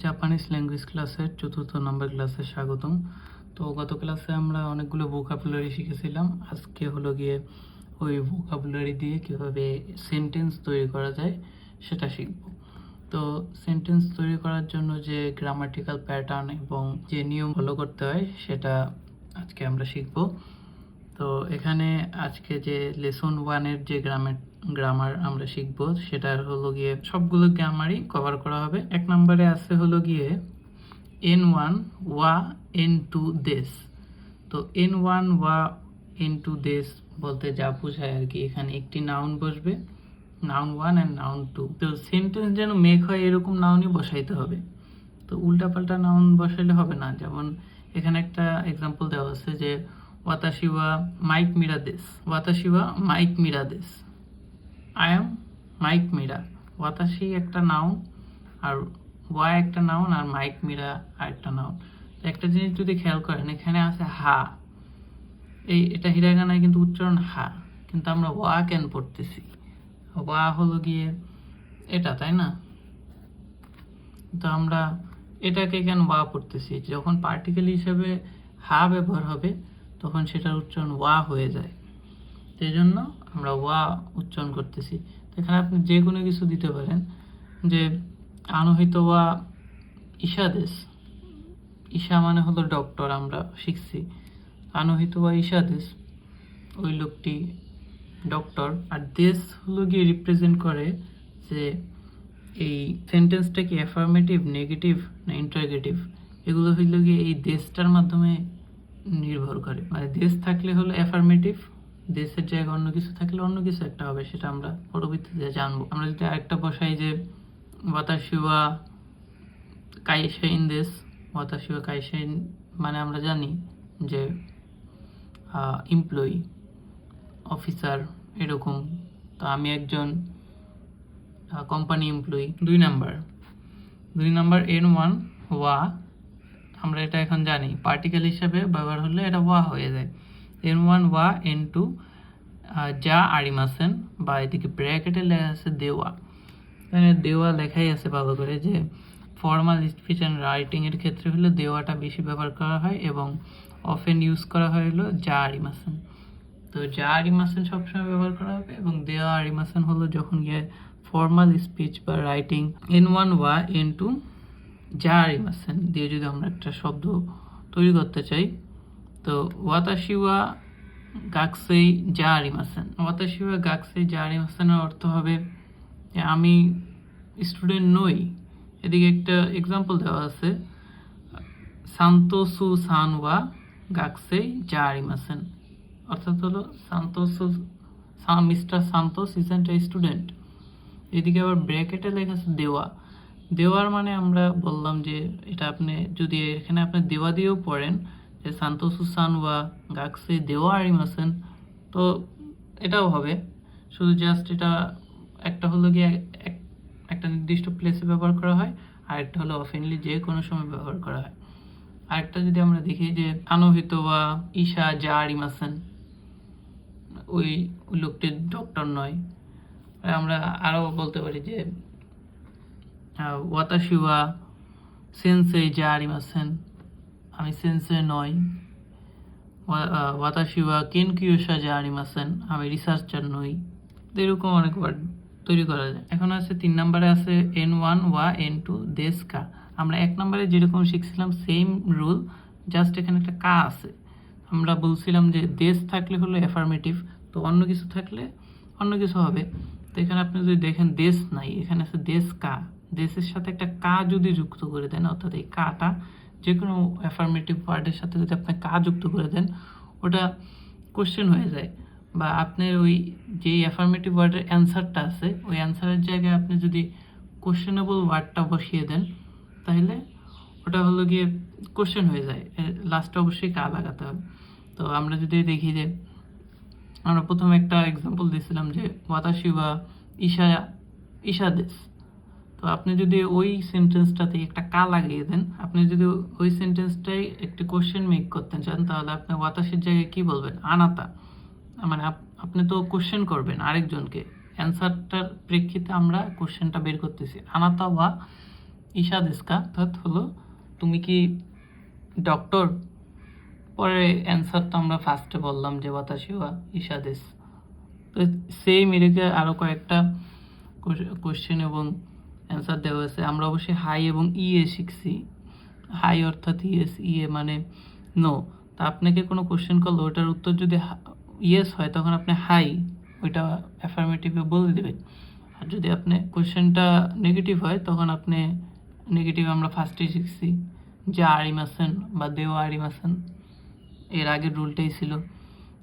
Japanese language ক্লাসের ৪র্থ নম্বর ক্লাসে স্বাগতম। তো গত ক্লাসে আমরা অনেকগুলো ভোকাবুলারি শিখেছিলাম। আজকে হলো গিয়ে ওই ভোকাবুলারি দিয়ে কীভাবে সেন্টেন্স তৈরি করা যায় সেটা শিখব। তো সেন্টেন্স তৈরি করার জন্য যে গ্রামাটিক্যাল প্যাটার্ন এবং যে নিয়ম ফলো করতে হয় সেটা আজকে আমরা শিখব। তো এখানে আজকে যে লেসন 1-এর যে গ্রামার আমরা শিখব সেটা হলো গিয়ে সবগুলো গ্রামারই কভার করা হবে। 1 নম্বরে আছে হলো গিয়ে N1 ওয়া N2 দেশ। তো N1 ওয়া N2 দেশ বলতে যা বোঝায় আর কি, এখানে একটি নাউন বসবে, নাউন 1 অ্যান্ড নাউন 2। তো সেন্টেন্স যেন মেক হয় এরকম নাউনই বসাইতে হবে। তো উল্টাপাল্টা নাউন বসাইলে হবে না। যেমন এখানে একটা এক্সাম্পল দেওয়া আছে যে ওয়াতাশি ওয়া মাইক মিরা দেশ, ওয়াতাশি ওয়া মাইক মিরা দেশ, আই এম মাইক মিরা। ওয়াতাশি একটা নাউন, আর ওয়া একটা নাউন, আর মাইক মিরা আরেকটা নাউন। একটা জিনিস যদি খেয়াল করেন, এখানে আছে হা, এটা হিরাগানায় কিন্তু উচ্চারণ হা, কিন্তু আমরা ওয়া কেন পড়তেছি? ওয়া হলো গিয়ে এটা, তাই না? তো আমরা এটাকে কেন ওয়া পড়তেছি? যখন পার্টিকেল হিসেবে হা ব্যবহার হবে তখন সেটার উচ্চারণ ওয়া হয়ে যায়, সেই জন্য আমরা ওয়া উচ্চারণ করতেছি। তো এখানে আপনি যে কোনো কিছু দিতে পারেন, যে আনহিত ওয়া ঈশা দেশ। ঈশা মানে হলো ডক্টর, আমরা শিখছি। আনহিত ওয়া ঈশা দেশ, ওই লোকটি ডক্টর। আর দেশ হলো গিয়ে রিপ্রেজেন্ট করে যে এই সেন্টেন্সটা কি অ্যাফার্মেটিভ, নেগেটিভ না ইন্টারগেটিভ, এগুলো হইল গিয়ে এই দেশটার মাধ্যমে নির্ভর করে। মানে দেশ থাকলে হলো অ্যাফার্মেটিভ, দেশের জায়গায় অন্য কিছু থাকলে অন্য কিছু একটা হবে, সেটা আমরা পরবর্তীতে জানবো। আমরা যদি আরেকটা বসাই যে ওয়াতাশি ওয়া কাইশাইন দেশ, ওয়াতাশি ওয়া কাইশাইন মানে আমরা জানি যে এমপ্লয়ি, অফিসার এরকম। তো আমি একজন কোম্পানি এমপ্লয়ি। 2 নাম্বার N1 ওয়া, আমরা এটা এখন জানি পার্টিকেল হিসেবে ব্যবহার হলে এটা ওয়া হয়ে যায়। N1 ওয়া N2 যা আরিমাসেন, বা এদিকে ব্র্যাকেটে লেখা আছে দেওয়া। এখানে দেওয়া লেখাই আছে ভালো করে যে ফর্মাল স্পিচ অ্যান্ড রাইটিং এর ক্ষেত্রে হলে দেওয়াটা বেশি ব্যবহার করা হয় এবং অফেন ইউজ করা হয় হলো যা আরিমাসেন। তো যা আরিমাসেন সবসময় ব্যবহার করা হবে, এবং দেওয়া আরিমাসেন হলো যখন গিয়ে ফর্মাল স্পিচ বা রাইটিং। N1 ওয়া N2 যা আরিমাসেন দিয়ে যদি আমরা একটা শব্দ তৈরি করতে চাই, তো ওয়াতাশি ওয়া গাকসেই যা আরিমাসেন। ওয়াতাশি ওয়া গাকসেই যা আরিমাসেনের অর্থ হবে যে আমি স্টুডেন্ট নই। এদিকে একটা এক্সাম্পল দেওয়া আছে, সান্তোসু সান ওয়া গাকসেই যা আরিমাসেন। অর্থাৎ হলো Santos, mister Santos isn't a student. এদিকে আবার ব্র্যাকেটে লেখা আছে দেওয়া। দেওয়ার মানে আমরা বললাম যে এটা আপনি যদি এখানে আপনি দেওয়া দিয়েও পড়েন যে সান্তোসু সান ওয়া গাকসেই দেওয়া আরিমাসেন, তো এটাও হবে। শুধু জাস্ট এটা একটা হলো গিয়ে একটা নির্দিষ্ট প্লেসে ব্যবহার করা হয়, আর একটা হলো অফেনলি যে কোনো সময় ব্যবহার করা হয়। আরেকটা যদি আমরা দেখি যে আনহিত ওয়া ঈশা যা আরিমাসেন, ওই লোকটি ডক্টর নয়। আমরা আরও বলতে পারি যে ওয়াতাশি ওয়া সেন্সেই যা আরিমাসেন, আমি সেন্সে নই। ওয়াতাশি ওয়া কেনকিয়োশা যা আরিমাসেন, আমি রিসার্চার নই। এরকম অনেক ওয়ার্ড তৈরি করা যায়। এখন আছে 3 নম্বরে আছে N1 ওয়া N2 দেশ কা। আমরা 1 নম্বরে যেরকম শিখছিলাম সেম রুল, জাস্ট এখানে একটা কা আছে। আমরা বলছিলাম যে দেশ থাকলে হলো অ্যাফার্মেটিভ, তো অন্য কিছু থাকলে অন্য কিছু হবে। তো এখানে আপনি যদি দেখেন দেশ নাই, এখানে আছে দেশ কা। দেশের সাথে একটা কা যদি যুক্ত করে দেন, অর্থাৎ এই কাটা যে কোনো অ্যাফার্মেটিভ ওয়ার্ডের সাথে যদি আপনি কা যুক্ত করে দেন, ওটা কোশ্চেন হয়ে যায়। বা আপনার ওই যে অ্যাফার্মেটিভ ওয়ার্ডের অ্যান্সারটা আছে, ওই অ্যান্সারের জায়গায় আপনি যদি কোশ্চেনেবল ওয়ার্ডটা বসিয়ে দেন, তাহলে ওটা হলো গিয়ে কোশ্চেন হয়ে যায়। লাস্টে অবশ্যই কা লাগাতে হবে। তো আমরা যদি দেখি যে আমরা প্রথমে একটা এক্সাম্পল দিয়েছিলাম যে ওয়াতাশি ওয়া ঈশা দেশ। তো আপনি যদি ওই সেন্টেন্সটাতে একটা কা লাগিয়ে দেন, আপনি যদি ওই সেন্টেন্সটাই একটি কোশ্চেন মেক করতে চান, তাহলে আপনি ওয়াতাশির জায়গায় কি বলবেন? আনাতা। মানে আপনি তো কোশ্চেন করবেন আরেকজনকে, অ্যান্সারটার প্রেক্ষিতে আমরা কোশ্চেনটা বের করতেছি। আনাতা ওয়া ঈশা দেশকা অর্থাৎ হলো তুমি কি ডক্টর। পরে অ্যান্সারটা আমরা ফার্স্টে বললাম যে ওয়াতাশি ওয়া ঈশা দেশ। তো সেম এদিকে আরও কয়েকটা কোশ্চেন এবং অ্যান্সার দেওয়া আছে। আমরা অবশ্যই হাই এবং ইয়ে শিখছি। হাই অর্থাৎ ইয়েস, ইয়ে মানে নো। তা আপনাকে কোনো কোশ্চেন করলো ওটার উত্তর যদি ইয়েস হয় তখন আপনি হাই ওইটা অ্যাফার্মেটিভে বলে দেবেন। আর যদি আপনি কোশ্চেনটা নেগেটিভ হয় তখন আপনি নেগেটিভ আমরা ফার্স্টেই শিখছি যে আরিমাসেন বা দেও আরিমাসেন, এর আগের রুলটাই ছিল।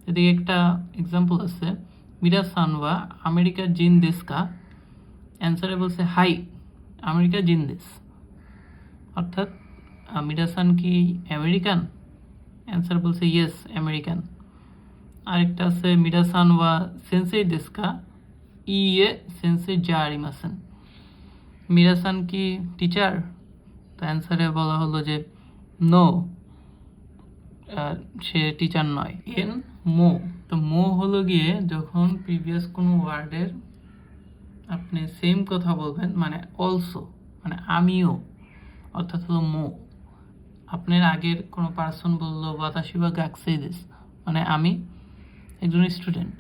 এদিকে একটা এক্সাম্পল আছে, মিরা সানওয়া আমেরিকা জিন দেশকা, অ্যান্সারে বলছে হাই আমেরিকা জিন দেশ, অর্থাৎ মিরা সান কি আমেরিকান, অ্যান্সার বলছে ইয়েস আমেরিকান। আরেকটা আছে মিরা সান ওয়া সেন্সেই দেশকা, ইয়ে সেন্সেই যা আরিমাসেন, মিরা সান কি টিচার, তো অ্যান্সারে বলা হলো যে নো সে টিচার নয়। এন মো, তো মো হলো গিয়ে যখন প্রিভিয়াস কোনো ওয়ার্ডের আপনি সেম কথা বলবেন, মানে অলসো মানে আমিও, অর্থাৎ হলো মো। আপনার আগের কোনো পার্সন বললো বাতাসি বা গাকসেই দেশ, মানে আমি একজন স্টুডেন্ট।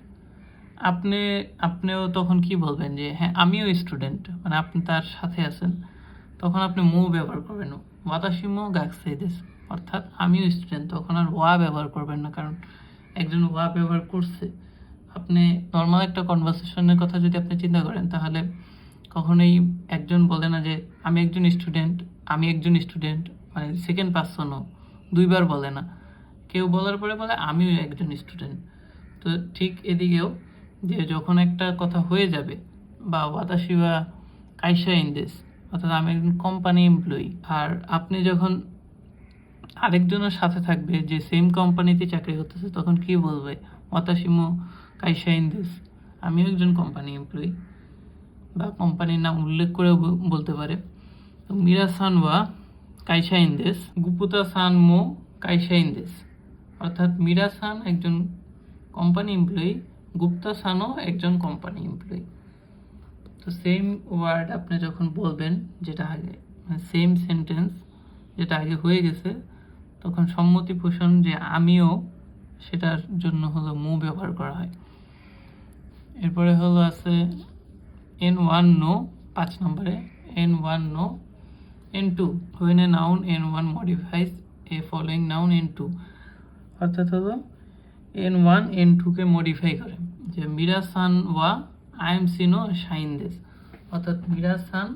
আপনিও তখন কি বলবেন যে হ্যাঁ আমিও স্টুডেন্ট, মানে আপনি তার সাথে আছেন, তখন আপনি মো ব্যবহার করবেন, ওয়াতাশি মো গাকসেই দেশ, অর্থাৎ আমিও স্টুডেন্ট। তখন আর ওয়া ব্যবহার করবেন না, কারণ একজন ওয়া ব্যবহার করছে। আপনি নর্মাল একটা কনভারসেশনের কথা যদি আপনি চিন্তা করেন তাহলে কখনোই একজন বলে না যে আমি একজন স্টুডেন্ট, মানে সেকেন্ড পার্সনও দুইবার বলে না, কেউ বলার পরে বলে আমিও একজন স্টুডেন্ট। তো ঠিক এদিকেও যে যখন একটা কথা হয়ে যাবে বা ওয়াতাশি ওয়া কাইসা ইন দেশ, অর্থাৎ আমি একজন কোম্পানি এমপ্লয়ি, আর আপনি যখন আরেকজনের সাথে থাকবে যে সেম কোম্পানিতে চাকরি করতেছে, তখন কি বলবে ওয়াতাশি মো কাইসা ইন দেশ, আমিও একজন কোম্পানি এমপ্লয়ি, বা কোম্পানির নাম উল্লেখ করে বলতে পারে। তো মিরা সান ওয়া কাইসা ইন দেশ, গুপুতা সান মো কাইসা ইন দেশ, অর্থাৎ মিরা সান একজন কোম্পানি এমপ্লয়ি, গুপ্তা সানও একজন কোম্পানি এমপ্লয়ি। তো সেম ওয়ার্ড আপনি যখন বলবেন যেটা আগে, মানে সেম সেন্টেন্স যেটা আগে হয়ে গেছে, তখন সম্মতি পোষণ যে আমিও, সেটার জন্য হলো মো ব্যবহার করা হয়। এরপরে হলো আছে N1 no, 5 নম্বরে N1 no, N2 when a noun N1 modifies a following noun N2, অর্থাৎ হলো N1 N2 কে মডিফাই করে, যে মিরা সান ওয়া আইএমসি নো শাইন দেশ, অর্থাৎ মিরা সান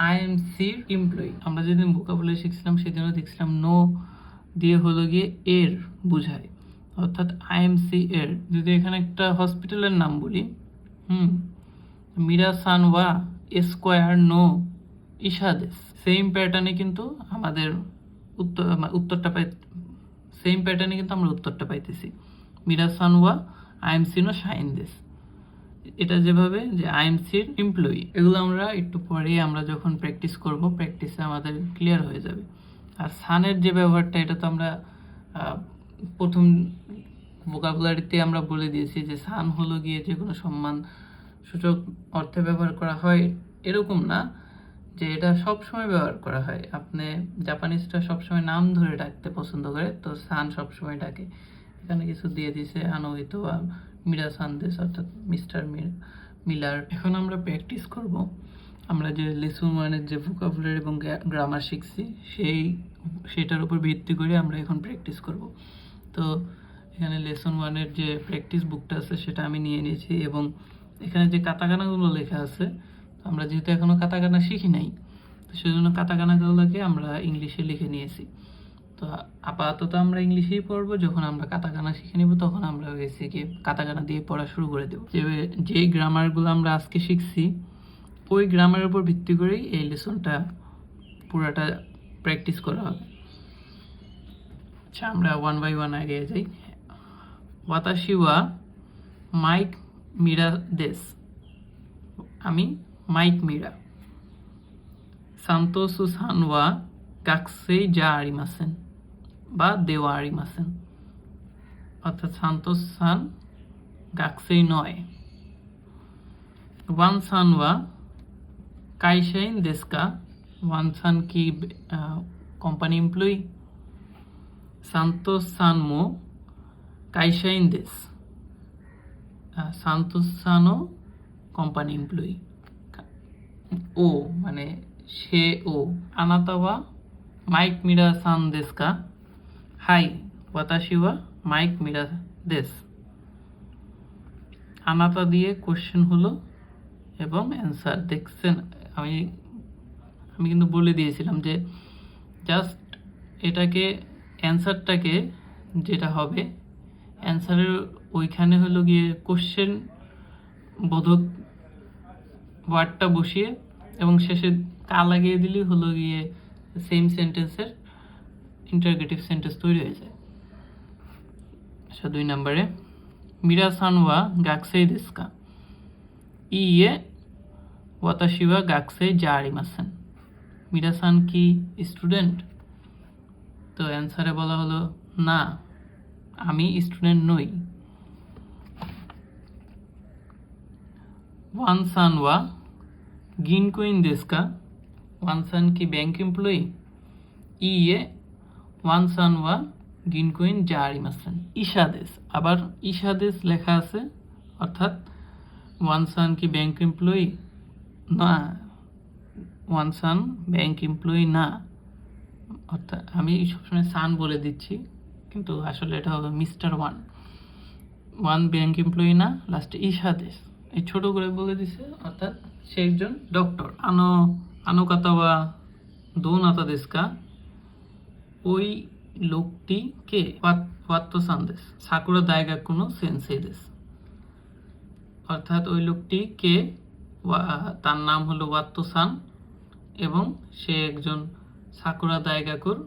আইএমসির এমপ্লয়ি। আমরা যেদিন ভোকাবুলারি শিখছিলাম সেদিনও দেখছিলাম নো দিয়ে হলো গিয়ে এর বুঝায়, অর্থাৎ আইএমসি এর। যদি এখানে একটা হসপিটালের নাম বলি, মিরা সান ওয়া স্কোয়ার নো ঈশা দেশ, সেম প্যাটার্নে কিন্তু আমাদের উত্তরটা সেম প্যাটার্নে কিন্তু আমরা উত্তরটা পাইতেছি, মিরা সান ওয়া আইএমসি নো শাইন দেশ। এটা যেভাবে যে আইএমসির এমপ্লয়ি, এগুলো আমরা একটু পরে আমরা যখন প্র্যাকটিস করব, প্র্যাকটিসে আমাদের ক্লিয়ার হয়ে যাবে। আর সানের যে ব্যবহারটা, এটা তো আমরা প্রথম ভোকাবুলারিতে আমরা বলে দিয়েছি যে সান হলো গিয়ে যে কোনো সম্মান সূচক অর্থে ব্যবহার করা হয়, এরকম না যে এটা সবসময় ব্যবহার করা হয়। আপনি জাপানিজরা সবসময় নাম ধরে ডাকতে পছন্দ করে, তো সান সবসময় ডাকে। এখানে কিছু দিয়ে দিছে আনোহিত বা মিরা সান দেশ, অর্থাৎ মিস্টার মিলার। এখন আমরা প্র্যাকটিস করব। আমরা যে লেসন ওয়ানের যে ভোকাবুলারি এবং গ্রামার শিখছি সেটার উপর ভিত্তি করে আমরা এখন প্র্যাকটিস করব। তো এখানে লেসন ওয়ানের যে প্র্যাকটিস বুকটা আছে সেটা আমি নিয়ে নিয়েছি, এবং এখানে যে কাতাকানাগুলো লেখা আছে, আমরা যেহেতু এখনও কাতাকানা শিখি নাই, তো সেজন্য কাতাকানাগুলোকে আমরা ইংলিশে লিখে নিয়েছি। তো আপাতত আমরা ইংলিশেই পড়বো, যখন আমরা কাতাকানা শিখে নিব তখন আমরা বেসিকে কাতাকানা দিয়ে পড়া শুরু করে দেবো। যে গ্রামারগুলো আমরা আজকে শিখছি ওই গ্রামারের উপর ভিত্তি করেই এই লেসনটা পুরাটা প্র্যাকটিস করা হবে। আচ্ছা, আমরা 1 by 1 আগে যাই। ওয়াতাশি ওয়া মাইক মিরা দেশ, আমি মাইক মিরা। সান্তোসু সান ওয়া গাকসেই যা আরিমাসেন বা দেওয়া আরিমাসেন, অর্থাৎ সান্তোস সান গাকসেই নয়। ওয়ান সান ওয়া কাইশাইন দেশকা ওয়ানসান কি কোম্পানি এমপ্লয়ি? সান্তোস সান মো কাইশা ইন দেশ। সান্তোস সানও কোম্পানি এমপ্লয়ি। ও মানে সে ও। আনাতাওয়া মাইক মিরা সান দেশ কা? হাই ওয়াতাশি ওয়া মাইক মিরা দেশ। আনাতা দিয়ে কোশ্চেন হলো এবং অ্যান্সার। দেখছেন আমি আমি কিন্তু বলে দিয়েছিলাম যে জাস্ট এটাকে অ্যান্সারটাকে যেটা হবে অ্যান্সারের ওইখানে হলো গিয়ে কোশ্চেন বোধক ওয়ার্ডটা বসিয়ে এবং শেষে কা লাগিয়ে দিলেই হলো গিয়ে সেম সেন্টেন্সের ইন্টারগেটিভ সেন্টেন্স তৈরি হয়ে যায়। আচ্ছা 2 নম্বরে মিরাসান ওয়া গাকসেই দেশু কা? ইয়ে ওয়াতাশি ওয়া গাকসেই জা আরিমাসেন। মিরাসান কি স্টুডেন্ট? তো অ্যান্সারে বলা হলো না, আমি স্টুডেন্ট নই। ওয়ানসান ওয়া গিনকুইন দেশু কা? ওয়ানসান কি ব্যাংক এমপ্লয়ি? ইয়ে ওয়ানসান ওয়া গিনকুইন জা আরিমাসেন। ইশাদেশ, আবার ইশাদেশ লেখা আছে, অর্থাৎ ওয়ানসান কি ব্যাংক এমপ্লয়ি? না, ওয়ানসান ব্যাংক এমপ্লয়ি না। অর্থাৎ আমি সবসময় সান বলে দিচ্ছি, কিন্তু আসলে এটা হবে মিস্টার ওয়ান ব্যাংক এমপ্লয়ি না, লাস্টে ইশাদেশ এই ছোট করে বলে দিছে, অর্থাৎ সে একজন ডক্টর। আনোকাতাওয়া দোনাতা দেশু কা? ওই লোকটি কে? ওয়াত্তো সান দেশ। সাকুরা দাইগাকুনো সেন্সেই দেশ। অর্থাৎ ওই লোকটি কে? তার নাম হলো ওয়াত্তো সান এবং সে একজন সাকুরা দাইগাকুর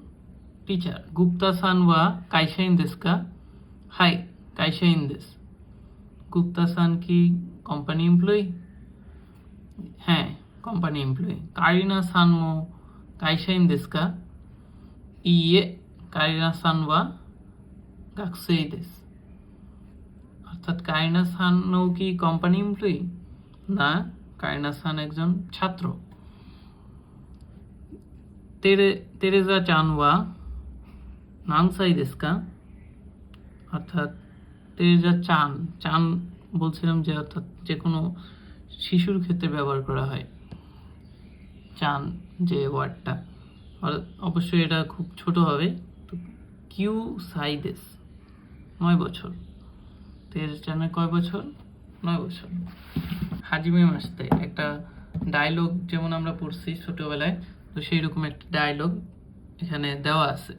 টিচার। গুপ্তা সান ওয়া কাইশা ইন দেশু কা? হাই কাইশা ইন দেশ। গুপ্তা সান কি কোম্পানি এমপ্লয়ি? হ্যাঁ, কোম্পানি এমপ্লয়ি। কারিনা সান মো কাইশা ইন দেশু কা? ইয়ে কারিনা সান ওয়া গাকসেই দেশ। অর্থাৎ কারিনা সানও কি কোম্পানি এমপ্লয়ি? না, কারিনা সান একজন ছাত্র। তেরেজা চান ওয়া নানসাই দেশু কা? অর্থাৎ তেরেজা চান বলছিলাম যে অর্থাৎ যে কোনো শিশুর ক্ষেত্রে ব্যবহার করা হয় চান যে ওয়ার্ডটা, অবশ্যই এটা খুব ছোট হবে। তো কিউ সাই দেশ 9 বছর। তেরেজা চানের কয় বছর? 9 বছর। হাজিমে মাসতে একটা ডায়লগ যেমন আমরা পড়ছি ছোটবেলায়, তো সেই রকম একটা ডায়লগ এখানে দেওয়া আছে,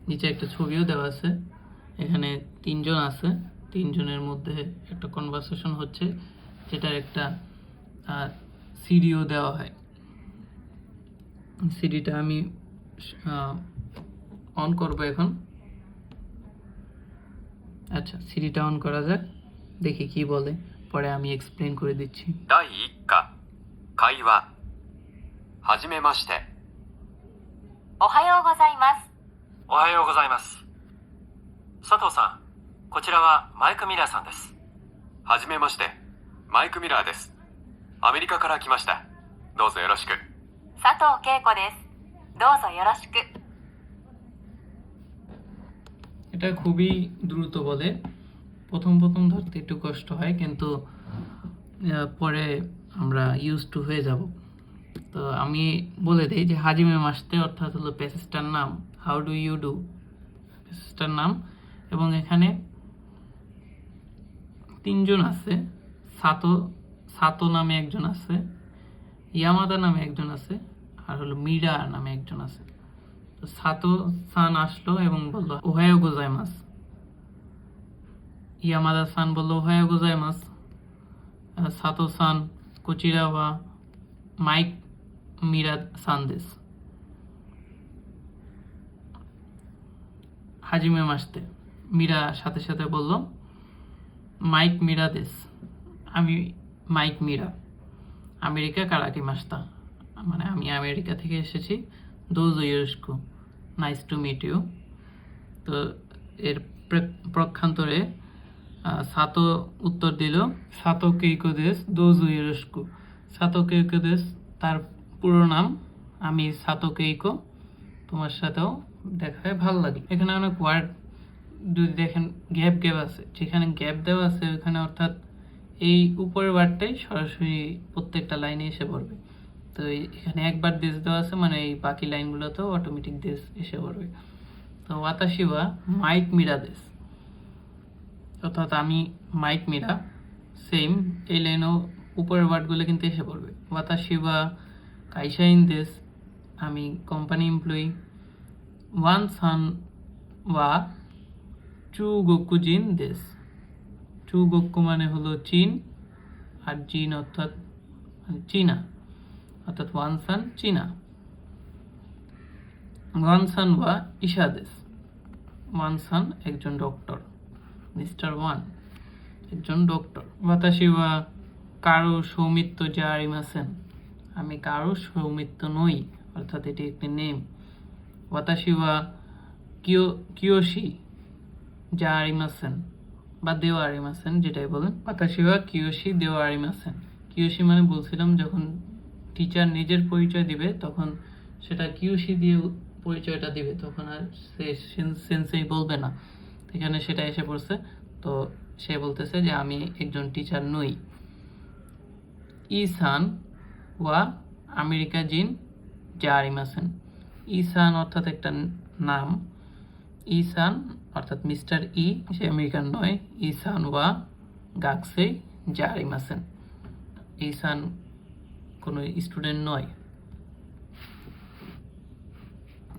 নিচে একটা ছবিও দেওয়া আছে। এখানে 3 জন আছে, 3 জনের মধ্যে একটা কনভারসেশন হচ্ছে, যেটার একটা সিডিও দেওয়া হয়। সিডিটা আমি অন করব এখন। আচ্ছা, সিডিটা অন করা যাক, দেখি কি বলে, পরে আমি এক্সপ্লেন করে দিচ্ছি। 第1課会話はじめまして。おはようございます。おはようございます。佐藤さん、こちらはマイク・ミラーさんです。はじめまして、マイク・ミラーです。アメリカから来ました。どうぞよろしく。佐藤恵子です。どうぞよろしく。 এটা খুবই দ্রুত বলে, প্রথম ধরতে একটু কষ্ট হয়, কিন্তু পরে আমরা ইউজ টু হয়ে যাব। তো আমি বলে দিই যে হাজিমে মাসতে অর্থাৎ হলো প্যাসেজটার নাম, হাউ ডু ইউ ডু প্যাসেজটার নাম। এবং এখানে 3 জন আছে, সাতো নামে একজন আছে, ইয়ামাদা নামে একজন আছে, আর হলো মিরা নামে একজন আছে। তো সাতো সান আসলো এবং বললো ওহায়ো গোজাইমাস। ইয়ামাদা সান বললো ওহায়ো গোজাইমাস। সাতো সান কোচিরা ওয়া মাইক মিরা সানদেশ। হাজিমে মাসতে মিরা সাথে সাথে বলল মাইক মিরা দেশ, আমি মাইক মিরা, আমেরিকা কারাকি মাস্তা, মানে আমি আমেরিকা থেকে এসেছি। দোজো ইয়োশিকু, নাইস টু মিট ইউ। তো এর প্রক্ষান্তরে সাতো উত্তর দিল সাতো কেইকো দেশ দোজো ইয়োশিকু। সাতো কেইকো দেশ তার পুরো নাম, আমি সাতোকেইকো, তোমার সাথেও দেখা হয়ে ভালো লাগে। এখানে অনেক ওয়ার্ড যদি দেখেন গ্যাপ আছে, যেখানে গ্যাপ দেওয়া আছে ওখানে অর্থাৎ এই উপরের ওয়ার্ডটাই সরাসরি প্রত্যেকটা লাইনে এসে পড়বে। তো এখানে একবার দেশ দেওয়া আছে মানে এই বাকি লাইনগুলোতেও অটোমেটিক দেশ এসে পড়বে। তো ওয়াতাশি ওয়া মাইক মিরা দেশ, অর্থাৎ আমি মাইক মিরা, সেম এই লাইনেও উপরের ওয়ার্ডগুলো কিন্তু এসে পড়বে। ওয়াতাশি ওয়া কাইশাইন দেশ, আমি কোম্পানি এমপ্লয়ি। ওয়ান সান ওয়া চুগোকুজিন দেশ, চুগোকু মানে হলো চীন, আর জিন অর্থাৎ মানে চীনা, অর্থাৎ ওয়ান সান চীনা। ওয়ান সান ওয়া ইশা দেশ, ওয়ান সান একজন ডক্টর, মিস্টার ওয়ান একজন ডক্টর। ওয়াতাশি ওয়া কারো সৌমিত্র যা আরিমাসেন, আমি কারো সৌমিত্র নই, অর্থাৎ এটি একটি নেম। ওয়াতাশি ওয়া কিয়োশি যা আরিমাসেন বা দেও আরিমাসেন, যেটাই বলেন। ওয়াতাশি ওয়া কিয়োশি দেও আরিমাসেন, কিয়োশি মানে বলছিলাম যখন টিচার নিজের পরিচয় দিবে তখন সেটা কিয়োশি দিয়ে পরিচয়টা দিবে, তখন আর সে সেন্সেই বলবে না, এখানে সেটা এসে পড়ছে। তো সে বলতেছে যে আমি একজন টিচার নই। ইসান ওয়া আমেরিকা জিন যা আরিমাসেন, ইসান অর্থাৎ একটা নাম, ইসান অর্থাৎ মিস্টার ই, সে আমেরিকান নয়। ইসান ওয়া গাকসে যা আরিমাসেন, ইসান কোনো স্টুডেন্ট নয়।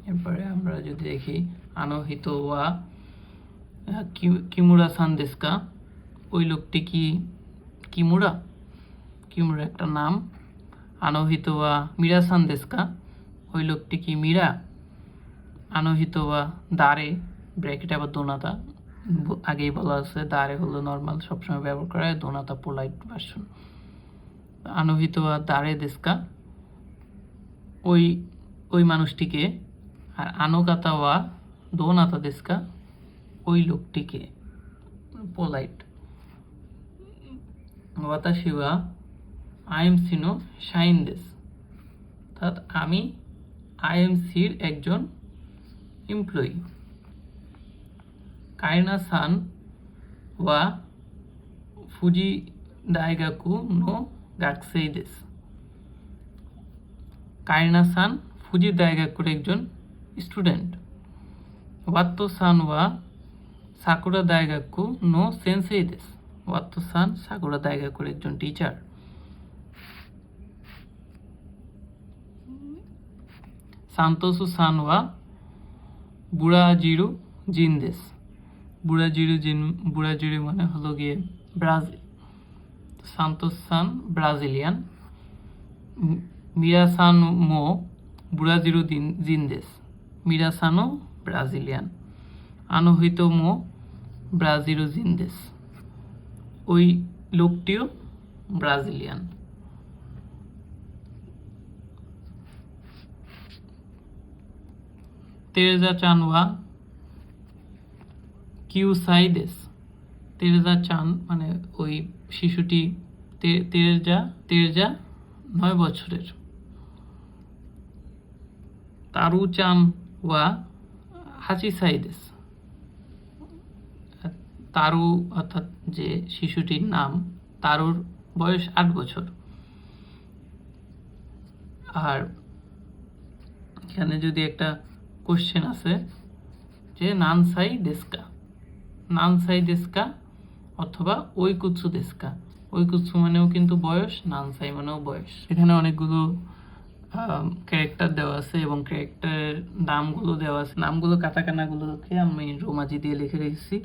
এরপরে আমরা যদি দেখি আনোহিত ওয়া কিমুরা সান দেশকা, ওই লোকটি কি কিমুরা, কিমুরা একটা নাম। আনোহিত ওয়া মিরা সান দেশকা, ওই লোকটি কি মীরা। আনোহিত ওয়া দারে, ব্র্যাকেটে আবার দোনাতা, আগেই বলা আছে দারে হলো নর্মাল সবসময় ব্যবহার করা হয়, দোনাতা পোলাইট ভার্সন। আনোহিত ওয়া দারে দেশকা, ওই ওই মানুষটিকে। আর আনোকাতা ওয়া দোনাতা দেশকা, ওই লোকটিকে, পোলাইট। ওয়াতাশি ওয়া আইএমসি নো শাইন দেশ, অর্থাৎ আমি আইএমসির একজন এমপ্লয়ি। কাইনা সান ওয়া ফুজি দাইগাকু নো গাকসেই দেশ, কাইনা সান ফুজি দাইগাকুর একজন স্টুডেন্ট। ওয়াত্তো সান ওয়া সাকুরা দাইগাকু নো সেন্সেই দেশ, ওয়াত্তো সান সাকুরা দাইগাকুর একজন টিচার। সান্তোসু সান ওয়া বুড়াজিরু জিন দেশ, বুড়াজিরু মানে হলো গিয়ে ব্রাজিল। সান্তোস সান ব্রাজিলিয়ান। মিরাসান মো বুড়াজিরু জিন দেশ, মিরাসানো ব্রাজিলিয়ান। আনোহিত মো ব্রাজিরু জিন দেশ, ওই লোকটিও ব্রাজিলিয়ান। তেরেজা চান ওয়া কিউসাই দেশ, তেরেজা চান মানে ওই শিশুটি, তেরেজা 9 বছরের। তারু চান ওয়া হাচিসাই দেশ, তারু অর্থাৎ যে শিশুটির নাম, তারুর বয়স 8 বছর। আর এখানে যদি একটা কোশ্চেন আছে যে নানসাই দেশকা, নানসাই দেশকা অথবা ওইকুৎসু দেশকা, ওইকুৎসু মানেও কিন্তু বয়স, নানসাই মানেও বয়স। এখানে অনেকগুলো ক্যারেক্টার দেওয়া আছে এবং ক্যারেক্টারের নামগুলো দেওয়া আছে, নামগুলো কাটাকানাগুলোকে আমি রোমাজি দিয়ে লিখে রেখেছি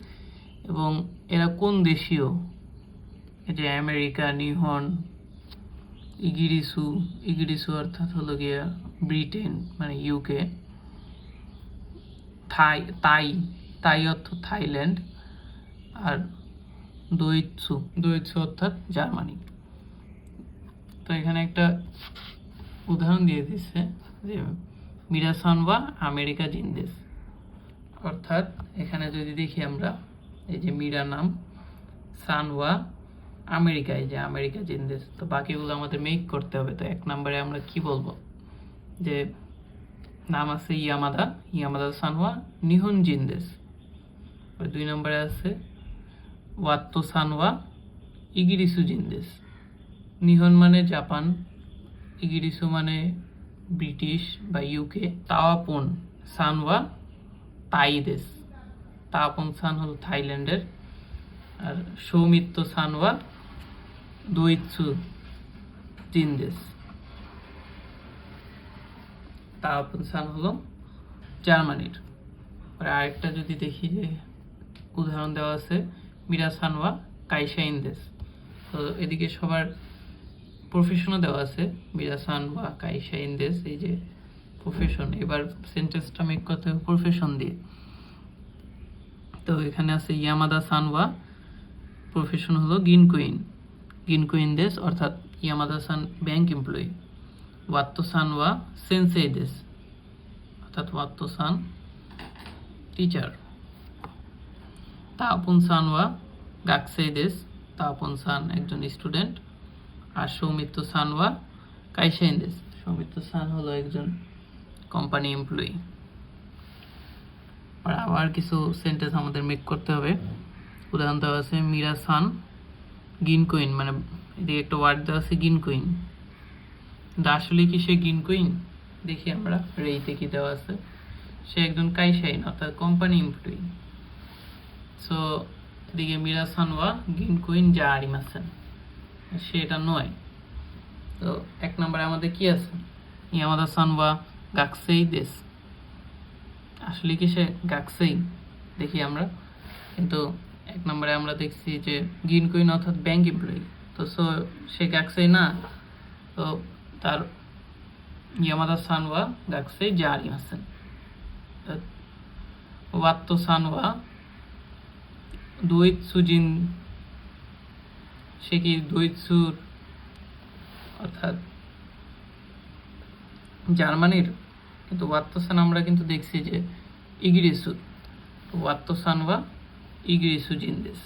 এবং এরা কোন দেশীয়, এই যে আমেরিকা, নিহন, ইগিরিসু অর্থাৎ হলো গিয়া ব্রিটেন মানে ইউকে, তাই অর্থ থাইল্যান্ড, আর দোইৎসু অর্থাৎ জার্মানি। তো এখানে একটা উদাহরণ দিয়ে দিচ্ছে যে মিরাসান বা আমেরিকা জিন্দেশ, অর্থাৎ এখানে যদি দেখি আমরা এই যে মিরা নাম, সানওয়া আমেরিকা, এই যে আমেরিকা জিন্দেশ, তো বাকিগুলো আমাদের মেক করতে হবে। তো 1 নম্বরে আমরা কি বলবো, যে নাম আছে ইয়ামাদা, ইয়ামাদা সানওয়া নিহন জিন্দেস। 2 নম্বরে আছে ওয়াত্তো সানওয়া ইগিরিসু জিন্দেস। নিহন মানে জাপান, ইগিরিসু মানে ব্রিটিশ বা ইউকে, তাওয়াপন সানওয়া তাই দেশ। তাওয়াপন সান হল থাইল্যান্ডের, আর সৌমিত্র সানওয়া দোইৎসু জিন্দেস। তাওয়াপন সান হলো জার্মানির। আর আরেকটা যদি দেখি যে উদাহরণ দেওয়া আছে মিরা সানওয়া কাইশাইন দেশ। তো এদিকে সবার প্রফেশনও দেওয়া আছে, মিরা সানওয়া কাইশাইন দেশ, এই যে প্রফেশন। এবার সেন্টেন্সটা মেক করতে হবে প্রফেশন দিয়ে। তো এখানে আছে ইয়ামাদা সানওয়া প্রফেশন হলো গিনকুইন, গিনকুইন দেশ অর্থাৎ ইয়ামাদা সান ব্যাংক এমপ্লয়ি। ওয়াত্তো সানওয়া সেন্সেই দেশ অর্থাৎ ওয়াত্তো সান টিচার। তাওয়াপন সানওয়া গাকসেই দেশ, তাওয়াপন সান একজন স্টুডেন্ট। আর সৌমিত্র সানওয়া কাইশাইন দেশ, সৌমিত্র সান হলো একজন কোম্পানি এমপ্লয়ি। আর আবার কিছু সেন্টেন্স আমাদের মেক করতে হবে। উদাহরণ দেওয়া আছে মিরা সান গিনকুইন, মানে এদিকে একটা ওয়ার্ড দেওয়া আছে গিনকুইন, কিন্তু আসলে কি সে গিনকুইন? দেখি আমরা রেইতে কি দেওয়া আছে, সে একজন কাইশাইন অর্থাৎ কোম্পানি এমপ্লয়ি। সো এদিকে মিরা সানওয়া গিনকুইন যা আরিমাসেন, সে এটা নয়। তো 1 নম্বরে আমাদের কি আছে ইয়ামাদা সানওয়া গাকসেই দেশ, আসলে কি সে গাকসেই? দেখি আমরা, কিন্তু 1 নম্বরে আমরা দেখছি যে গিনকুইন অর্থাৎ ব্যাংক এমপ্লয়ি, তো সে গাকসেই না। তো তার ইয়ামাদা সানওয়া গাকসেই যা আরিমাসেন। ওয়াত্তো সানওয়া দোইৎসু জিন, সে কি দোইৎসুর অর্থাৎ জার্মানির? কিন্তু ওয়াত্তো সান আমরা কিন্তু দেখছি যে ইগিরিসু, ওয়াত্তো সানওয়া ইগিরিসু জিন্দেস।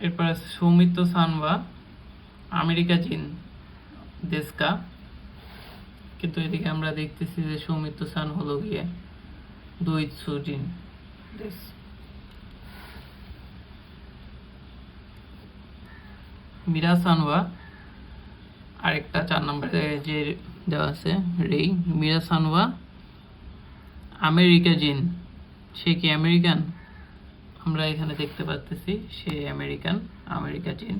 এরপর আছে সৌমিত্র সানওয়া আমেরিকা জিন দেশকা, কিন্তু এদিকে আমরা দেখতেছি যে সৌমিত্র সান হলো গিয়ে দোইৎসু জিন দেশ। মিরা সানওয়া আরেকটা 4 নম্বরে যে দেওয়া আছে রেই, মিরা সানওয়া আমেরিকা জিন, সে কি আমেরিকান? আমরা এখানে দেখতে পাচ্ছি সে আমেরিকান, আমেরিকা জিন।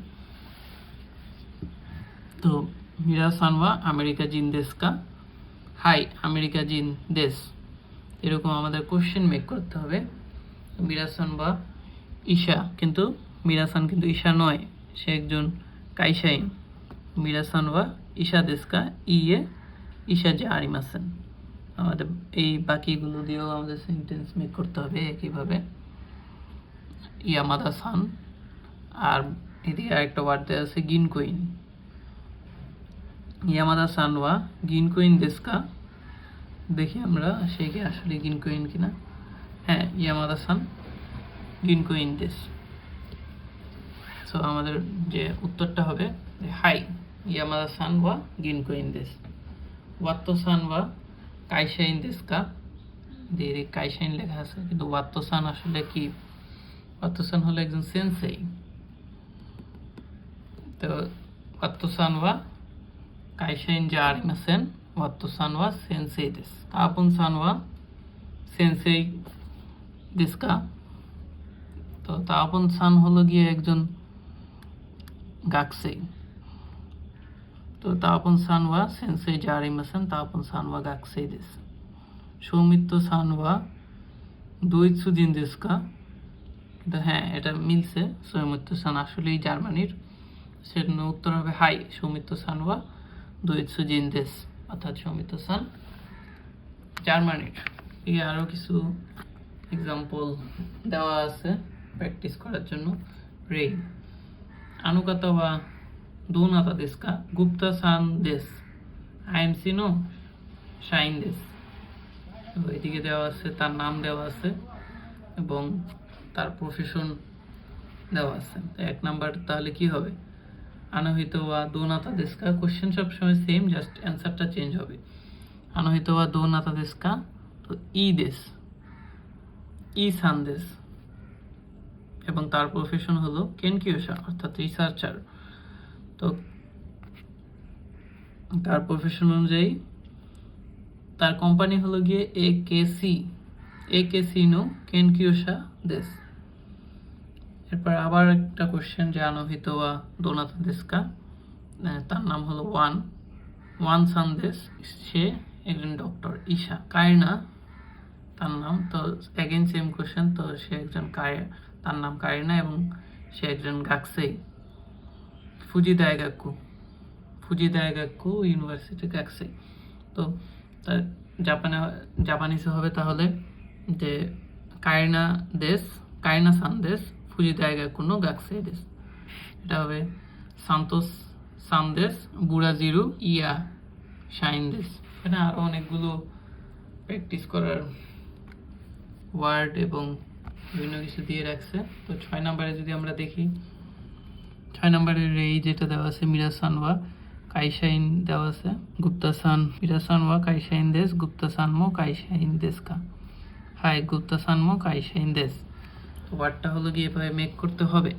তো মিরা সানওয়া আমেরিকা জিন দেশ কা, হাই আমেরিকা জিন দেশ। এরকম আমাদের কোশ্চেন মেক করতে হবে। মিরা সানওয়া ঈশা, কিন্তু মিরা সান কিন্তু ঈশা নয়, সে একজন কাইশাইন। মিরা সানওয়া ঈশা দেশ কা, ইয়ে ঈশা যা আরিমাসেন। আমাদের এই বাকিগুলো দিয়েও আমাদের সেন্টেন্স মেক করতে হবে একইভাবে। ইয়ামাদা সান, আর এদিকে আরেকটা ওয়ার্ড দেওয়া আছে গিনকুইন। ইয়ামাদা সানওয়া গিনকুইন দেশ কা, দেখি আমরা সে কি আসলে গিনকুইন কিনা। হ্যাঁ, ইয়ামাদা সান গিনকুইন দেশ। সো আমাদের যে উত্তরটা হবে হাই ইয়ামাদা সান ওয়া গিনকুইন দেশ। ওয়াত্তো সান ওয়া কাইশাইন দেশ কা, দিয়ে কাইশাইন লেখা আছে, কিন্তু ওয়াত্তো সান আসলে কি? ওয়াত্তো সান হলো একজন সেন্সেই। তো ওয়াত্তো সান ওয়া কাইশাইন যা আরিমাসেন, ওয়াত্তো সান ওয়া সেন্সেই দেশ। তাওয়াপন সান ওয়া সেন্সেই দেশ কা, তো তাওয়াপন সান হলো গিয়ে একজন গাকসেই। তো তাওয়াপন সান ওয়া সেন্সেই যা আরিমাসেন, তাওয়াপন সান ওয়া গাকসেই দেশ। সৌমিত্র সান ওয়া দোইৎসু জিন দেশ কা, কিন্তু হ্যাঁ এটা মিলছে, সৌমিত্র সান আসলেই জার্মানির। সেজন্য উত্তর হবে হাই সৌমিত্র সান ওয়া দোইৎসু জিন দেশ, অর্থাৎ সৌমিত্র সান জার্মানির। এই আরও কিছু এক্সাম্পল দেওয়া আছে প্র্যাকটিস করার জন্য। রে আনুকাতা ওয়া দোনাতা দেশ কা, গুপ্তা সান দেশ, আইএমসি নো শাইন দেশ। এদিকে দেওয়া আছে তার নাম দেওয়া আছে এবং তার প্রফেশন দেওয়া আছে। তো 1 নাম্বার তাহলে কি হবে? আনোহিত ওয়া দোনাতা দেশকা, কোশ্চেন সবসময় সেম, জাস্ট অ্যান্সারটা চেঞ্জ হবে। আনোহিত ওয়া দোনাতা দেশকা, তো ই দেশ, ই সান দেশ, এবং তার প্রফেশন হলো কেনকিওশা অর্থাৎ রিসার্চার। তো তার প্রফেশন অনুযায়ী তার কোম্পানি হলো গিয়ে একেসি নো কেনকিওশা দেশ। এরপর আবার একটা কোশ্চেন যে আনোহিত ওয়া দোনাতা দেশকা, তার নাম হলো ওয়ান সান দেশ, সে একজন ডক্টর। ঈশা কায়না তার নাম, তো অ্যাগেন সেম কোশ্চেন, তো সে একজন তার নাম কায়না এবং সে একজন গাকসেই। ফুজিদায়গাক্কু ইউনিভার্সিটি গাকসেই। তো তার জাপানিজে হবে তাহলে যে কায়না সান দেশ ফুজিদায়গাক্কু নো গাকসেই দেশ। এটা হবে সান্তোস সান দেশ বুরাজিরু ইয়া শাইন দেশ। এখানে আরও অনেকগুলো প্র্যাকটিস করার ওয়ার্ড এবং বিভিন্ন কিছু দিয়ে রাখছে। তো 6 নম্বরে যদি আমরা দেখি, 6 নম্বরের এই যেটা দেওয়া আছে মিরাসান ওয়া কাইশাইন দেওয়া আছে, গুপ্তাসান মিরাসান ওয়া কাইশাইন দেশ, গুপ্তাসান মো কাইশাইন দেশ কা। হাই গুপ্তাসান মো কাইশাইন দেশ। তো ওয়ার্ডটা হলো গিয়ে এভাবে মেক করতে হবে,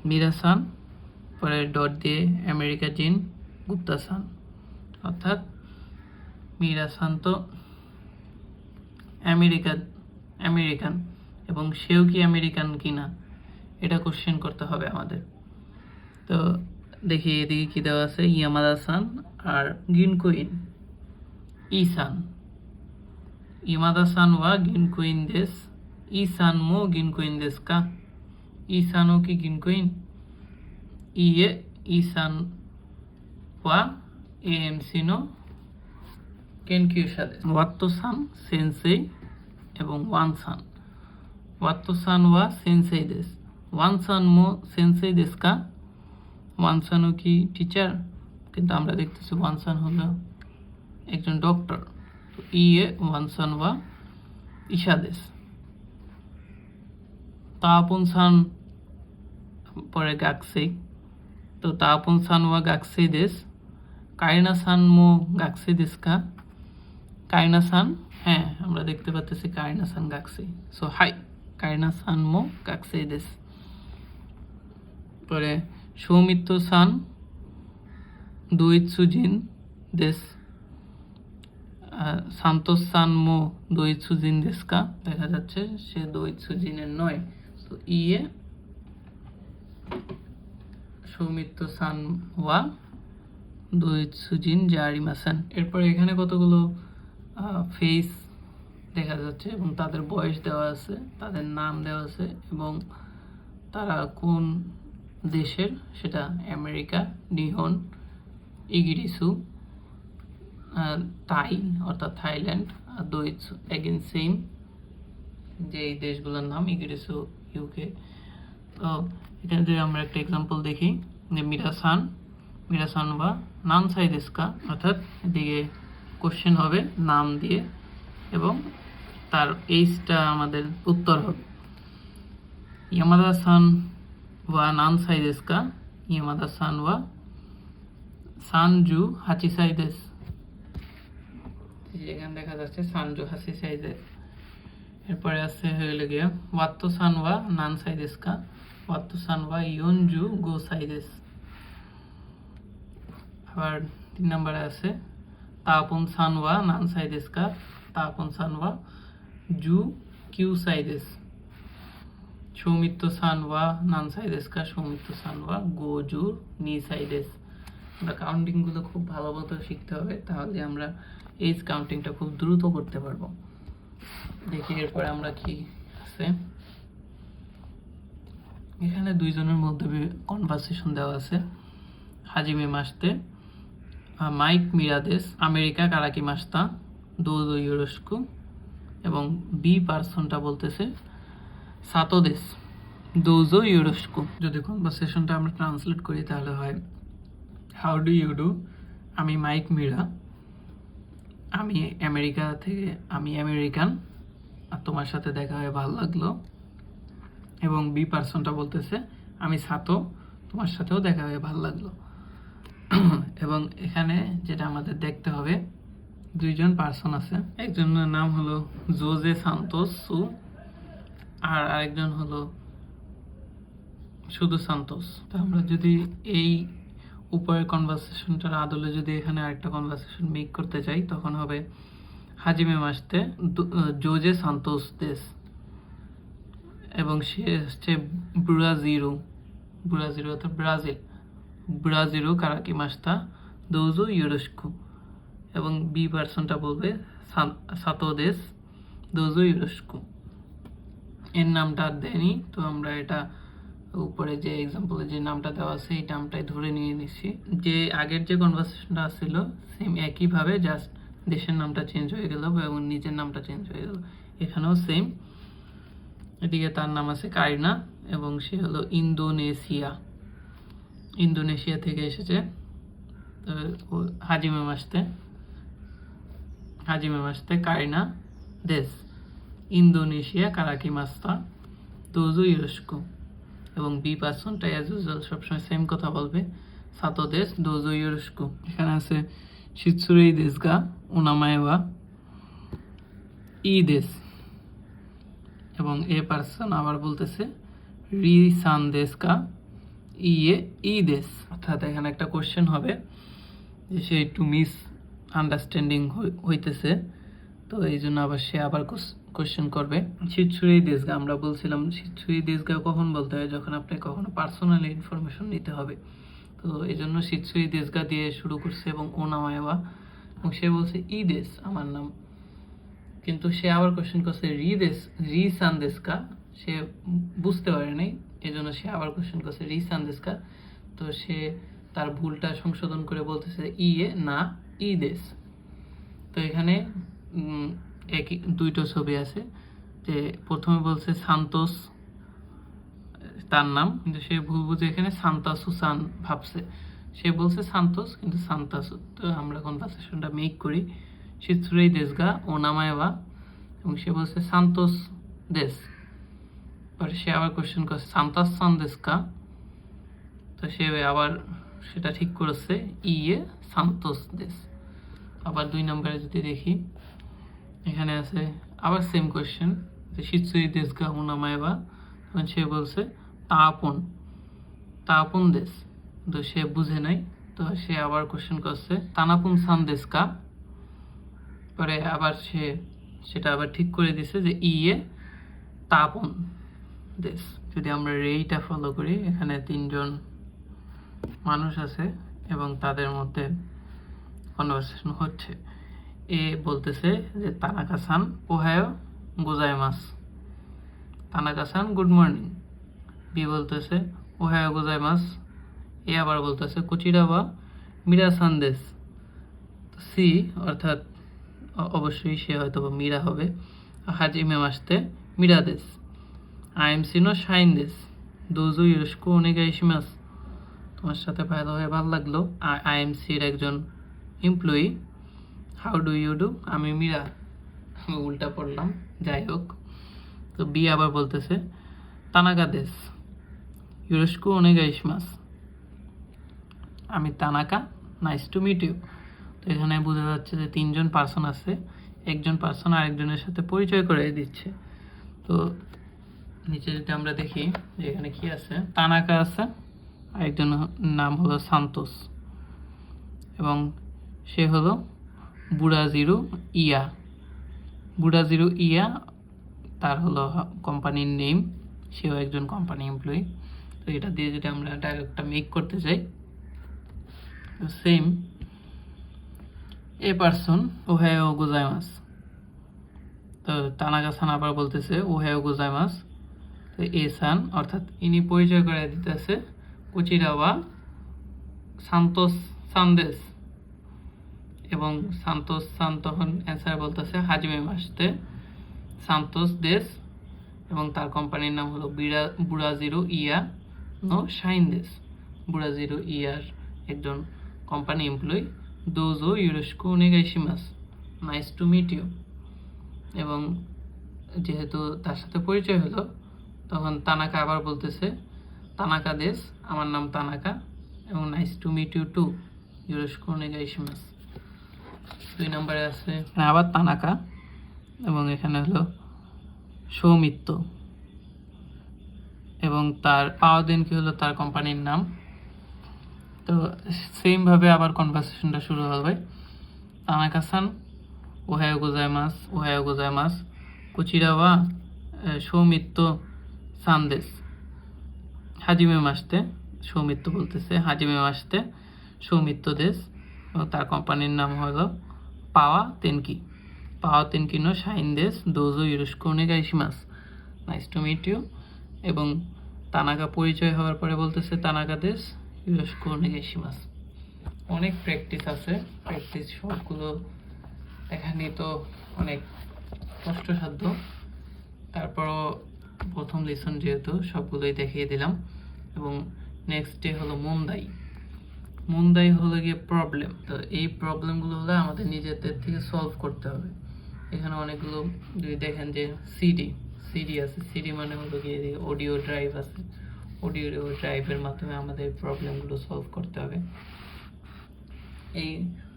মিরাসান পরে ডট দিয়ে আমেরিকা জিন গুপ্তাসান, অর্থাৎ মিরাসান তো আমেরিকান এবং সেও কি আমেরিকান কিনা এটা কোশ্চেন করতে হবে আমাদের। তো দেখি এদিকে কি দেওয়া আছে, ইয়ামাদা সান আর গিনকুইন ইসান। ইয়ামাদা সান ওয়া গিনকুইন দেশ, ইসান মো গিনকুইন দেশ কা। ইসানো কি গিনকুইন, ইয়ে ইসান ওয়া এএমসি নো কেনকিউশা দেশ। ওয়াত্তো সান সেন্সেই এবং ওয়ান সান। ওয়াত্তো সান ওয়া সেন্সেই দেশ, ওয়ান সান মো সেন্সেই দেশ কা। ওয়ান সানও কি টিচার, কিন্তু আমরা দেখতেছি ওয়ান সান হলো একজন ডক্টর। তো ইয়ে ওয়ান সান ওয়া ঈশা দেশ। তাপন সান পরে গাকসেই, তো তাপন সান ওয়া গাকসেই দেশ। কাইনা সান মো গাকসেই দেশ কা। কাইনা সান, হ্যাঁ আমরা দেখতে পাচ্ছি কাইনা সান গাকসেই, সো হাই কাইনা সান মো গাকসেই দেশ। পরে সৌমিত্র সান দোইৎসুজিন দেশ, সান্তোস সান মো দোইৎসুজিন দেশ কা। দেখা যাচ্ছে সে দোইৎসুজিনের নয়, তো ইয়ে সৌমিত্র সান ওয়া দোইৎসুজিন জারিমাসান। এরপরে এখানে কতগুলো ফেস দেখা যাচ্ছে এবং তাদের বয়স দেওয়া আছে, তাদের নাম দেওয়া আছে এবং তারা কোন দেশের সেটা আমেরিকা, নিহন, ইগিরিসু, তাই অর্থাৎ থাইল্যান্ড, আর দোইৎসু এগেন সেম যে এই দেশগুলোর নাম ইগিরিসু ইউকে। তো এখানে যদি আমরা একটা এক্সাম্পল দেখি যে মিরাসান বা নানসাই দেশকা, অর্থাৎ এদিকে কোশ্চেন হবে নাম দিয়ে এবং তার এইজটা আমাদের উত্তর হবে। ইয়ামাদা সান ওয়া নানসাই দেশকা, ইয়ামাদা সান ওয়া সানজু হাচিসাই দেশ। এখানে দেখা যাচ্ছে সানজু হাচিসাই দেশ। এরপরে আছে হয়ে গিয়ে ওয়াত্তো সান ওয়া নানসাই দেশকা, ওয়াত্তো সান ওয়া ইয়নজু গোসাই দেশ। আবার 3 নম্বরে আছে তাপন সান ওয়া নানসাই দেশকা, তাপন সান ওয়া জু কিউসাই দেশ। সৌমিত্র সান ওয়া নানসাই দেশকা, সৌমিত্র সান ওয়া গোজু নিসাই দেশ। আমরা কাউন্টিংগুলো খুব ভালো মতো শিখতে হবে, তাহলে আমরা এজ কাউন্টিংটা খুব দ্রুত করতে পারবো। দেখি এরপরে আমরা কি আছে, এখানে দুইজনের মধ্যে কনভারসেশন দেওয়া আছে। হাজিমে মাসতে মাইক মিরাদেস আমেরিকা কারাকি মাস্তা দোদো ইউরোস্কু, এবং বি পার্সনটা বলতেছে সাতোদেস দোজো ইউরোস্কু। যদি কনভারসেশনটা আমরা ট্রান্সলেট করি তাহলে হয় হাউ ডু ইউ ডু, আমি মাইক মিরা, আমি আমেরিকা থেকে, আমি আমেরিকান, আর তোমার সাথে দেখা হয়ে ভালো লাগলো। এবং বি পার্সনটা বলতেছে আমি সাতো, তোমার সাথেও দেখা হয়ে ভালো লাগলো। এবং এখানে যেটা আমাদের দেখতে হবে, দুইজন পার্সন আছে, একজনের নাম হলো জোজে সান্তোস সু, আর আরেকজন হলো শুধু সান্তোস। তো আমরা যদি এই উপরের কনভারসেশনটার আদলে যদি এখানে আরেকটা কনভারসেশন মেক করতে চাই, তখন হবে হাজিমে মাসতে জোজে সান্তোস দেশ, এবং সে হচ্ছে ব্রাজিরো অর্থাৎ ব্রাজিরো কারাকি মাস্তা দোজো ইউরোস্কু, এবং বি পার্সনটা বলবে সাতো দেশ দোজো ইউরোস্কু। এর নামটা আর দেয়নি, তো আমরা এটা উপরে যে এক্সাম্পলে যে নামটা দেওয়া আছে এই নামটাই ধরে নিয়ে নিচ্ছি। যে আগের যে কনভারসেশনটা ছিল সেম একইভাবে, জাস্ট দেশের নামটা চেঞ্জ হয়ে গেল এবং নিজের নামটা চেঞ্জ হয়ে গেল। এখানেও সেম। এদিকে তার নাম আছে কারিনা এবং সে হলো ইন্দোনেশিয়া থেকে এসেছে। তো হাজিমে মাসতে কারিনা দেশ ইন্দোনেশিয়া কারাকি মাস্তা দোজো ইউরোস্কু, এবং বি পার্সনটা অ্যাজ ইউজুয়াল সবসময় সেম কথা বলবে, সাতো দেশ দোজো ইউরোস্কু। এখানে আছে শিৎসুরি দেশগা উনামায়েওয়া ই দেশ, এবং এ পার্সন আবার বলতেছে রি সান দেশকা ই দেশ। অর্থাৎ এখানে একটা কোশ্চেন হবে যে সে একটু মিস আন্ডারস্ট্যান্ডিং হইতেছে, তো এই জন্য আবার সে আবার কোশ্চেন করবে। শিৎসুরি দেশগা, আমরা বলছিলাম শিৎসুরি দেশগা কখন বলতে হয়, যখন আপনি কখনো পার্সোনাল ইনফরমেশন নিতে হবে। তো এই জন্য শিৎসুরি দেশগা দিয়ে শুরু করছে এবং ও নামায়বা, এবং সে বলছে ই দেশ আমার নাম, কিন্তু সে আবার কোশ্চেন করছে রি সান দেশকা, সে বুঝতে পারে নাই, এই জন্য সে আবার কোশ্চেন করছে রি সান দেশকা। তো সে তার ভুলটা সংশোধন করে বলতেছে না ই দেশ। তো এখানে একই দুইটা ছবি আছে, যে প্রথমে বলছে সান্তোস তার নাম, কিন্তু সে ভুল বুঝে এখানে সান্তাসুসান ভাবছে, সে বলছে সান্তোস কিন্তু সান্তাসু। তো আমরা কনভারসেশনটা মেক করি, শিৎসুরি দেশগা ও নামায়বা, এবং সে বলছে সান্তোস দেশ, পরে সে আবার কোশ্চেন করছে সান্তাসান দেশকা, তো সে আবার সেটা ঠিক করেছে সান্তোস দেশ। আবার 2 নম্বরে যদি দেখি, এখানে আছে আবার সেম কোশ্চেন, যে শিৎসুরি দেশগা ও নামায়বা, তখন সে বলছে তাপুন দেশ, তো সে বুঝে নাই, তো সে আবার কোশ্চেন করছে তানাপুন সান দেশকা, পরে আবার সে সেটা আবার ঠিক করে দিছে যে তাপুন দেশ। যদি আমরা এইটা ফলো করি, এখানে 3 জন মানুষ আছে এবং তাদের মধ্যে কনভারসেশন হচ্ছে। এ বলতেছে যে তানাকা-সান ওহায়ো গোজাইমাসু, তানাকা-সান গুড মর্নিং। বি বলতেছে ওহায়ো গোজাইমাসু। এ আবার বলতেছে কোচিরা বা মিরা-সান দেশ। সি অর্থাৎ অবশ্যই সে হয়তো বা মিরা হবে, হাজিমে মাসতে মিরা দেশ। আইএমসি নো শাইন দেশ দোজো ইউরোস্কু ওনেগাইশিমাসু, তোমার সাথে ভালো হয়ে ভালো লাগলো। আইএমসির একজন employee. How do you do, আমি মিরা, আমি উল্টা পড়লাম, যাই হোক। তো বি আবার বলতেছে তানাকা দেশ ইউরোস্কু ওনেগাইশিমাসু, আমি Tanaka, nice to meet you. তো এখানে বোঝা যাচ্ছে যে 3 জন পার্সন আছে, একজন পার্সন আরেকজনের সাথে পরিচয় করে দিচ্ছে। তো নিচে যদি আমরা দেখি যে এখানে কি আছে, তানাকা আছে, আরেকজন নাম হলো সান্তোস, এবং সে হলো বুড়াজিরু ইয়া, তার হলো কোম্পানির নেম, সেও একজন কোম্পানি এমপ্লয়ি। তো এটা দিয়ে যদি আমরা ডায়লগটা মেক করতে চাই, সেম এ পার্সন ওহায়ো গোজাইমাসু, তো তানাকা-সান আবার বলতেছে ওহায়ো গোজাইমাসু। তো এ সান অর্থাৎ ইনি পরিচয় করে দিতেছে কোচিরা বা সান্তোস সান দেশ, এবং সান্তোস সান তখন অ্যান্সার বলতেছে হাজিমে মাসতে সান্তোস দেশ, এবং তার কোম্পানির নাম হলো বুড়াজিরো ইয়া নো শাইন দেশ। বুড়াজিরো ইয়ার একজন কোম্পানি এমপ্লয়ি, দোজো ইউরোস্কু ওনেগাইশিমাসু, নাইস টু মিট ইউ। এবং যেহেতু তার সাথে পরিচয় হলো, তখন তানাকা আবার বলতেছে তানাকা দেশ, আমার নাম তানাকা এবং nice to meet you too, ইউরোস্কো নেগাইশিমাস। 2 নম্বরে আছে আবার তানাকা এবং এখানে হলো সৌমিত্র এবং তার পাওয়াদেন কি হলো তার কোম্পানির নাম। তো সেমভাবে আবার কনভারসেশনটা শুরু হবে। তানাকা-সান ওহায়ো গোজাইমাস, ওহায়ো গোজাইমাস, কোচিরা ওয়া সৌমিত্র সানদেস, হাজিমে মাসতে, সৌমিত্র বলতেছে হাজিমে মাসতে সৌমিত্র দেশ এবং তার কোম্পানির নাম হলো পাওয়া তেনকি, পাওয়া তেনকি নো শাইন দেশ, দোজো ইউরোস্কো ওনেগাইশিমাস, নাইস টু মিট ইউ। এবং তানাকা পরিচয় হওয়ার পরে বলতেছে তানাকা দেশ, ইউরোস্কো ওনেগাইশিমাস। অনেক প্র্যাকটিস আছে, প্র্যাকটিস সবগুলো এখানে তো অনেক কষ্টসাধ্য, তারপরও প্রথম লেসন যেহেতু সবগুলোই দেখিয়ে দিলাম। এবং নেক্সট ডে হলো মুন্দাই। মুন্দাই হলো গিয়ে প্রবলেম। তো এই প্রবলেমগুলো হলে আমাদের নিজেদের থেকে সলভ করতে হবে। এখানে অনেকগুলো যদি দেখেন যে সিডি আছে, সিডি মানে হলো গিয়ে অডিও ড্রাইভ আছে, অডিও ড্রাইভের মাধ্যমে আমাদের প্রবলেমগুলো সলভ করতে হবে। এই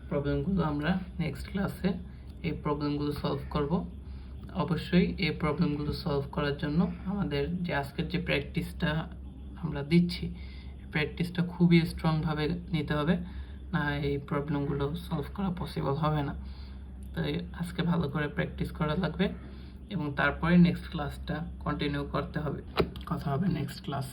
প্রবলেমগুলো আমরা নেক্সট ক্লাসে এই প্রবলেমগুলো সলভ করব। অবশ্যই এই প্রবলেমগুলো সলভ করার জন্য আমাদের যে আজকের যে প্র্যাকটিসটা আমরা দিচ্ছি, প্র্যাকটিসটা খুবই স্ট্রংভাবে নিতে হবে, না এই প্রবলেমগুলো সলভ করা পসিবল হবে না। তাই আজকে ভালো করে প্র্যাকটিস করা লাগবে এবং তারপরে নেক্সট ক্লাসটা কন্টিনিউ করতে হবে। কথা হবে নেক্সট ক্লাস।